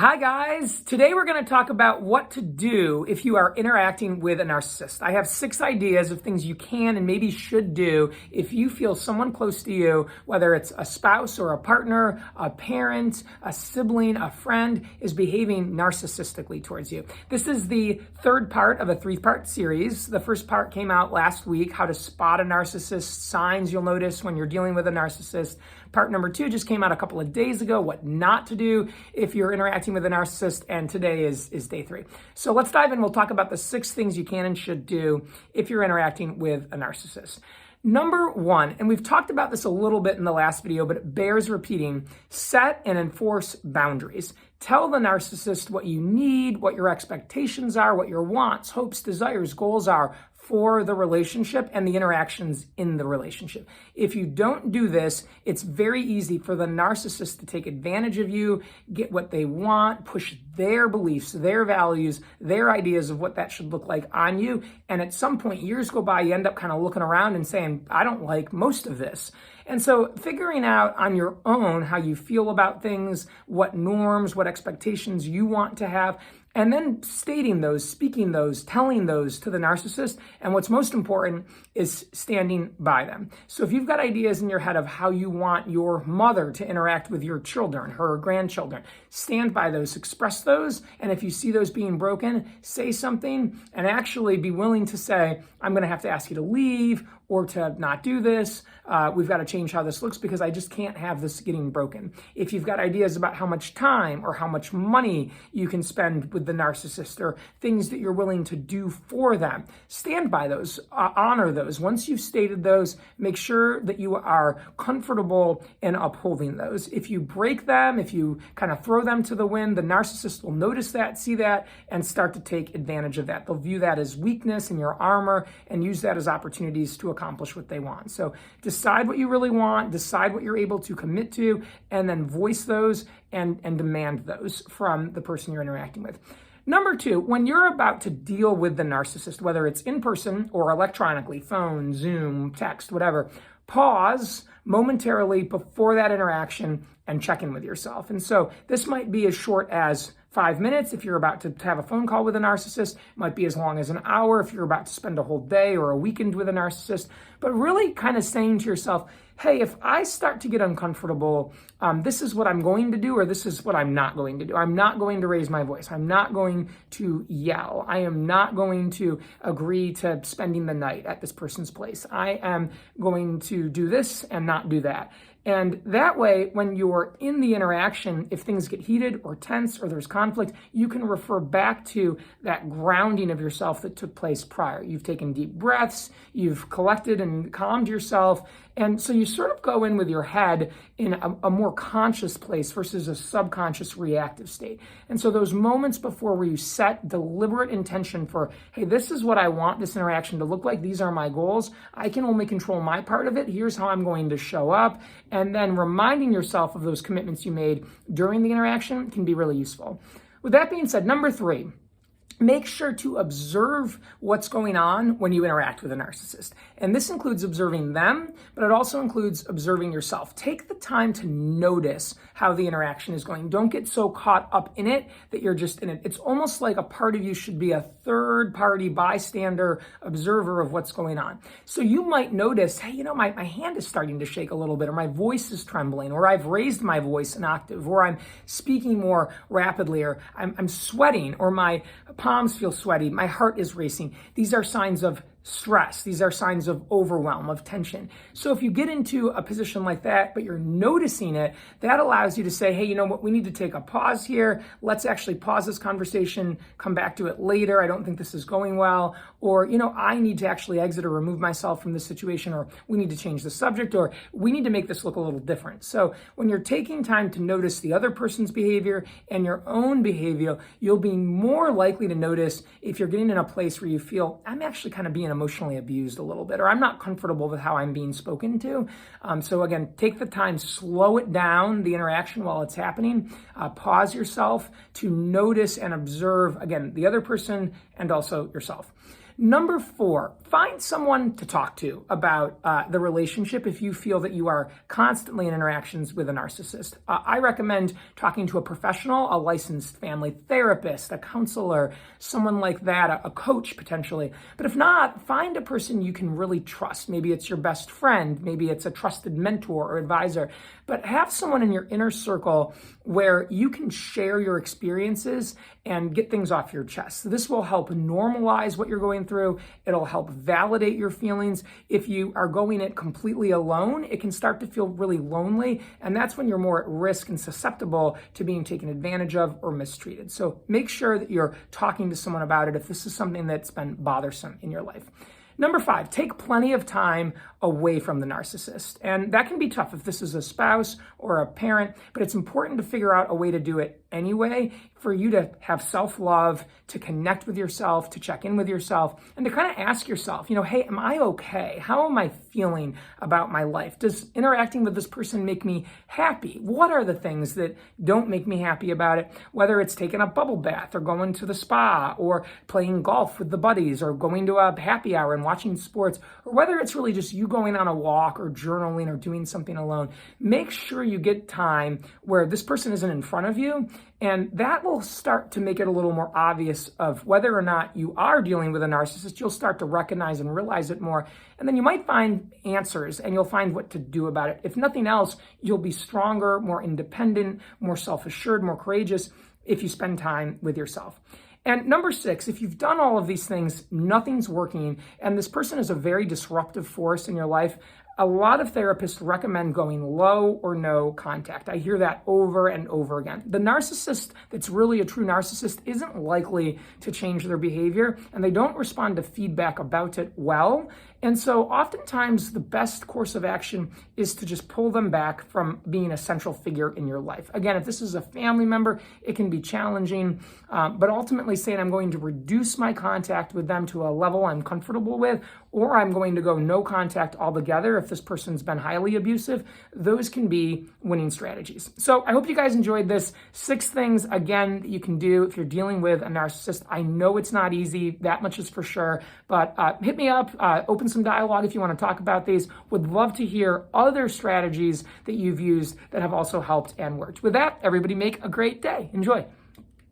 Hi guys, today we're going to talk about what to do if you are interacting with a narcissist. I have 6 ideas of things you can and maybe should do if you feel someone close to you, whether it's a spouse or a partner, a parent, a sibling, a friend, is behaving narcissistically towards you. This is the third part of a 3-part series. The first part came out last week, how to spot a narcissist, signs you'll notice when you're dealing with a narcissist. Part number 2 just came out a couple of days ago, what not to do if you're interacting with a narcissist, and today is day 3. So let's dive in. We'll talk about the 6 things you can and should do if you're interacting with a narcissist. Number 1, and we've talked about this a little bit in the last video, but it bears repeating, set and enforce boundaries. Tell the narcissist what you need, what your expectations are, what your wants, hopes, desires, goals are for the relationship and the interactions in the relationship. If you don't do this, it's very easy for the narcissist to take advantage of you, get what they want, push their beliefs, their values, their ideas of what that should look like on you. And at some point, years go by, you end up kind of looking around and saying, I don't like most of this. And so figuring out on your own how you feel about things, what norms, what expectations you want to have, and then stating those, speaking those, telling those to the narcissist. And what's most important is standing by them. So if you've got ideas in your head of how you want your mother to interact with your children, her grandchildren, stand by those, express those. And if you see those being broken, say something and actually be willing to say, I'm going to have to ask you to leave or to not do this. We've got to change how this looks because I just can't have this getting broken. If you've got ideas about how much time or how much money you can spend with the narcissist or things that you're willing to do for them, stand by those, honor those. Once you've stated those, make sure that you are comfortable in upholding those. If you break them, if you kind of throw them to the wind, the narcissist will notice that, see that, and start to take advantage of that. They'll view that as weakness in your armor and use that as opportunities to accomplish what they want. So decide what you really want, decide what you're able to commit to, and then voice those and demand those from the person you're interacting with. Number 2, when you're about to deal with the narcissist, whether it's in person or electronically, phone, Zoom, text, whatever, pause momentarily before that interaction and check in with yourself. And so this might be as short as 5 minutes if you're about to have a phone call with a narcissist. It might be as long as an hour if you're about to spend a whole day or a weekend with a narcissist. But really kind of saying to yourself, hey, if I start to get uncomfortable, this is what I'm going to do or this is what I'm not going to do. I'm not going to raise my voice. I'm not going to yell. I am not going to agree to spending the night at this person's place. I am going to do this and not do that. And that way, when you're in the interaction, if things get heated or tense or there's conflict, you can refer back to that grounding of yourself that took place prior. You've taken deep breaths, you've collected and calmed yourself. And so you sort of go in with your head in a more conscious place versus a subconscious reactive state. And so those moments before where you set deliberate intention for, hey, this is what I want this interaction to look like. These are my goals. I can only control my part of it. Here's how I'm going to show up. And then reminding yourself of those commitments you made during the interaction can be really useful. With that being said, number 3, make sure to observe what's going on when you interact with a narcissist. And this includes observing them, but it also includes observing yourself. Take the time to notice how the interaction is going. Don't get so caught up in it that you're just in it. It's almost like a part of you should be a third-party bystander observer of what's going on. So you might notice, hey, my hand is starting to shake a little bit, or my voice is trembling, or I've raised my voice an octave, or I'm speaking more rapidly, or I'm sweating, or my palms feel sweaty, my heart is racing. These are signs of stress. These are signs of overwhelm, of tension. So if you get into a position like that, but you're noticing it, that allows you to say, hey, you know what, we need to take a pause here. Let's actually pause this conversation, come back to it later. I don't think this is going well. Or, I need to actually exit or remove myself from this situation, or we need to change the subject, or we need to make this look a little different. So when you're taking time to notice the other person's behavior and your own behavior, you'll be more likely to notice if you're getting in a place where you feel, I'm actually kind of being emotionally abused a little bit, or I'm not comfortable with how I'm being spoken to. So again, take the time, slow it down, the interaction while it's happening, pause yourself to notice and observe, again, the other person and also yourself. Number 4, find someone to talk to about the relationship if you feel that you are constantly in interactions with a narcissist. I recommend talking to a professional, a licensed family therapist, a counselor, someone like that, a coach potentially. But if not, find a person you can really trust. Maybe it's your best friend, maybe it's a trusted mentor or advisor, but have someone in your inner circle where you can share your experiences and get things off your chest. So this will help normalize what you're going through. It'll help validate your feelings. If you are going it completely alone, it can start to feel really lonely, and that's when you're more at risk and susceptible to being taken advantage of or mistreated. So make sure that you're talking to someone about it if this is something that's been bothersome in your life. Number 5, take plenty of time away from the narcissist. And that can be tough if this is a spouse or a parent, but it's important to figure out a way to do it anyway, for you to have self-love, to connect with yourself, to check in with yourself, and to kind of ask yourself, hey, am I okay? How am I feeling about my life? Does interacting with this person make me happy? What are the things that don't make me happy about it? Whether it's taking a bubble bath or going to the spa or playing golf with the buddies or going to a happy hour and watching sports, or whether it's really just you going on a walk or journaling or doing something alone, make sure you get time where this person isn't in front of you. And that will start to make it a little more obvious of whether or not you are dealing with a narcissist. You'll start to recognize and realize it more. And then you might find answers and you'll find what to do about it. If nothing else, you'll be stronger, more independent, more self-assured, more courageous if you spend time with yourself. And number 6, if you've done all of these things, nothing's working, and this person is a very disruptive force in your life, a lot of therapists recommend going low or no contact. I hear that over and over again. The narcissist that's really a true narcissist isn't likely to change their behavior, and they don't respond to feedback about it well. And so oftentimes the best course of action is to just pull them back from being a central figure in your life. Again, if this is a family member, it can be challenging, but ultimately saying I'm going to reduce my contact with them to a level I'm comfortable with, or I'm going to go no contact altogether if this person's been highly abusive, those can be winning strategies. So I hope you guys enjoyed this. 6 things, again, that you can do if you're dealing with a narcissist. I know it's not easy, that much is for sure, but hit me up, open some dialogue if you want to talk about these. Would love to hear other strategies that you've used that have also helped and worked. With that, everybody make a great day. Enjoy.